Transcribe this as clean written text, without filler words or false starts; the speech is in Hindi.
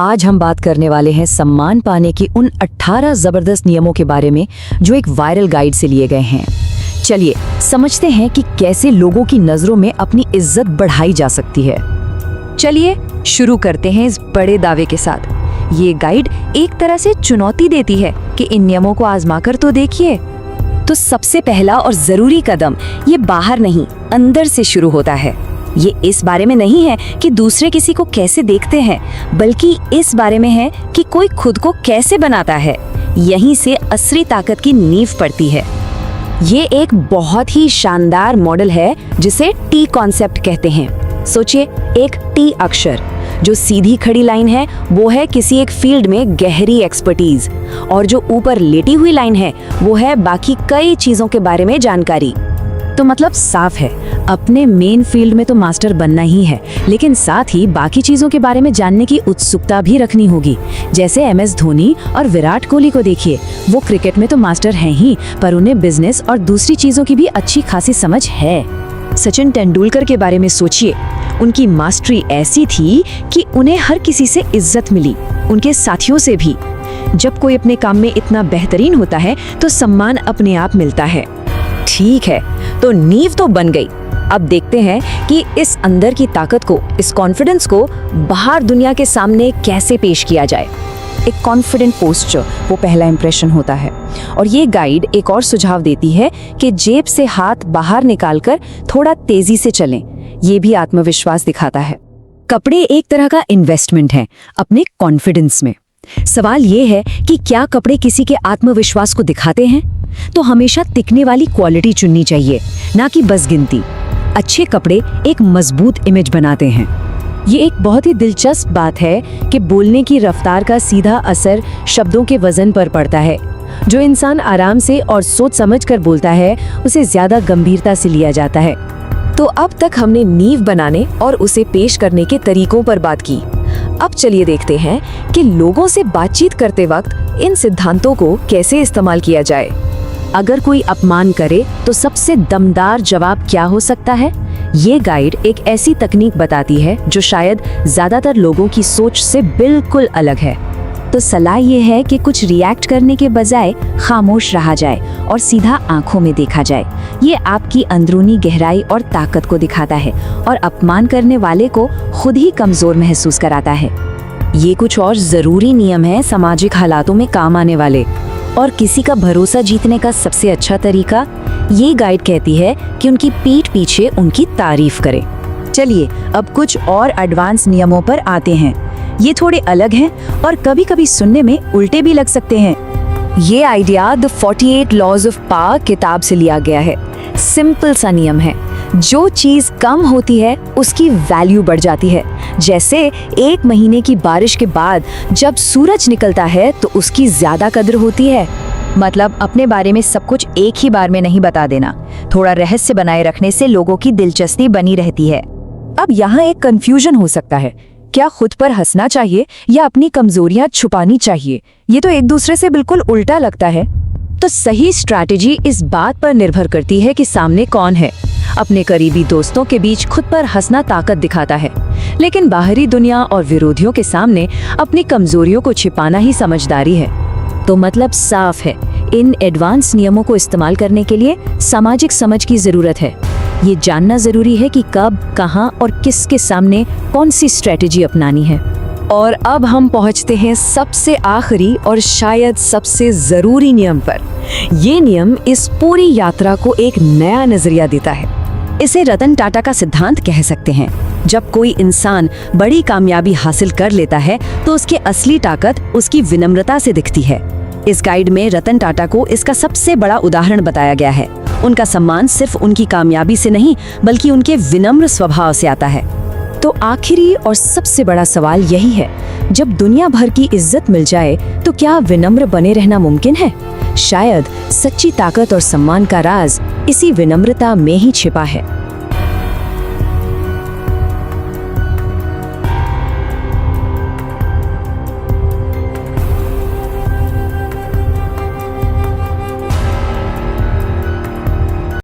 आज हम बात करने वाले हैं सम्मान पाने के उन 18 जबरदस्त नियमों के बारे में जो एक वायरल गाइड से लिए गए हैं। चलिए समझते हैं कि कैसे लोगों की नजरों में अपनी इज्जत बढ़ाई जा सकती है। चलिए शुरू करते हैं इस बड़े दावे के साथ। ये गाइड एक तरह से चुनौती देती है कि इन नियमों को आजमाकर तो देखिए। तो सबसे पहला और जरूरी कदम ये बाहर नहीं, अंदर से शुरू होता है। ये इस बारे में नहीं है कि दूसरे किसी को कैसे देखते हैं, बल्कि इस बारे में है कि कोई खुद को कैसे बनाता है। यहीं से असली ताकत की नींव पड़ती है। ये एक बहुत ही शानदार मॉडल है जिसे टी कॉन्सेप्ट कहते हैं। सोचिए, एक टी अक्षर जो सीधी खड़ी लाइन है वो है किसी एक फील्ड में गहरी एक्सपर्टीज, और जो ऊपर लेटी हुई लाइन है वो है बाकी कई चीजों के बारे में जानकारी। तो मतलब साफ है, अपने मेन फील्ड में तो मास्टर बनना ही है, लेकिन साथ ही बाकी चीजों के बारे में जानने की उत्सुकता भी रखनी होगी। जैसे MS धोनी और विराट कोहली को देखिए, वो क्रिकेट में तो मास्टर हैं ही, पर उन्हें बिजनेस और दूसरी चीजों की भी अच्छी खासी समझ है। सचिन तेंदुलकर के बारे में सोचिए, उनकी मास्टरी ऐसी थी कि उन्हें हर किसी से इज्जत मिली, उनके साथियों से भी। जब कोई अपने काम में इतना बेहतरीन होता है तो सम्मान अपने आप मिलता है। ठीक है, तो नींव तो बन गई। अब देखते हैं कि इस अंदर की ताकत को, इस कॉन्फिडेंस को बाहर दुनिया के सामने कैसे पेश किया जाए। एक कॉन्फिडेंट पोस्चर वो पहला इंप्रेशन होता है। और ये गाइड एक और सुझाव देती है कि जेब से हाथ बाहर निकालकर थोड़ा तेजी से चलें। ये भी आत्मविश्वास दिखाता है। कपड़े एक तरह का इन्वेस्टमेंट है अपने कॉन्फिडेंस में। सवाल ये है कि क्या कपड़े किसी के आत्मविश्वास को दिखाते हैं? तो हमेशा टिकने वाली क्वालिटी चुननी चाहिए, ना कि बस गिनती। अच्छे कपड़े एक मजबूत इमेज बनाते हैं। ये एक बहुत ही दिलचस्प बात है कि बोलने की रफ्तार का सीधा असर शब्दों के वजन पर पड़ता है। जो इंसान आराम से और सोच समझ कर बोलता है, उसे ज्यादा गंभीरता से लिया जाता है। तो अब तक हमने नींव बनाने और उसे पेश करने के तरीकों पर बात की। अब चलिए देखते हैं कि लोगों से बातचीत करते वक्त इन सिद्धांतों को कैसे इस्तेमाल किया जाए। अगर कोई अपमान करे तो सबसे दमदार जवाब क्या हो सकता है? ये गाइड एक ऐसी तकनीक बताती है जो शायद ज्यादातर लोगों की सोच से बिल्कुल अलग है। तो सलाह ये है कि कुछ रिएक्ट करने के बजाय खामोश रहा जाए और सीधा आंखों में देखा जाए। ये आपकी अंदरूनी गहराई और ताकत को दिखाता है और अपमान करने वाले को खुद ही कमजोर महसूस कराता है। ये कुछ और जरूरी नियम है सामाजिक हालातों में काम आने वाले। और किसी का भरोसा जीतने का सबसे अच्छा तरीका, ये गाइड कहती है कि उनकी पीठ पीछे उनकी तारीफ करें। चलिए अब कुछ और एडवांस नियमों पर आते हैं। ये थोड़े अलग हैं और कभी-कभी सुनने में उल्टे भी लग सकते हैं। ये idea the 48 laws of power किताब से लिया गया है। सिंपल सा नियम है, जो चीज कम होती है उसकी वैल्यू बढ़ जाती है। जैसे एक महीने की बारिश के बाद जब सूरज निकलता है तो उसकी ज्यादा कदर होती है। मतलब अपने बारे में सब कुछ एक ही बार में नहीं बता देना, थोड़ा रहस्य बनाए रखने से लोगों की दिलचस्पी बनी रहती है। अब यहाँ एक कंफ्यूजन हो सकता है, क्या खुद पर हंसना चाहिए या अपनी कमजोरियां छुपानी चाहिए? ये तो एक दूसरे से बिल्कुल उल्टा लगता है। तो सही स्ट्रैटेजी इस बात पर निर्भर करती है कि सामने कौन है। अपने करीबी दोस्तों के बीच खुद पर हंसना ताकत दिखाता है, लेकिन बाहरी दुनिया और विरोधियों के सामने अपनी कमजोरियों को छिपाना ही समझदारी है। तो मतलब साफ है, इन एडवांस नियमों को इस्तेमाल करने के लिए सामाजिक समझ की जरूरत है। ये जानना जरूरी है कि कब, कहां और किसके सामने कौन सी स्ट्रैटेजी अपनानी है। और अब हम पहुंचते हैं सबसे आखिरी और शायद सबसे जरूरी नियम पर। ये नियम इस पूरी यात्रा को एक नया नजरिया देता है। इसे रतन टाटा का सिद्धांत कह सकते हैं। जब कोई इंसान बड़ी कामयाबी हासिल कर लेता है तो उसकी असली ताकत उसकी विनम्रता से दिखती है। इस गाइड में रतन टाटा को इसका सबसे बड़ा उदाहरण बताया गया है। उनका सम्मान सिर्फ उनकी कामयाबी से नहीं, बल्कि उनके विनम्र स्वभाव से आता है। तो आखिरी और सबसे बड़ा सवाल यही है, जब दुनिया भर की इज्जत मिल जाए तो क्या विनम्र बने रहना मुमकिन है? शायद सच्ची ताकत और सम्मान का राज इसी विनम्रता में ही छिपा है।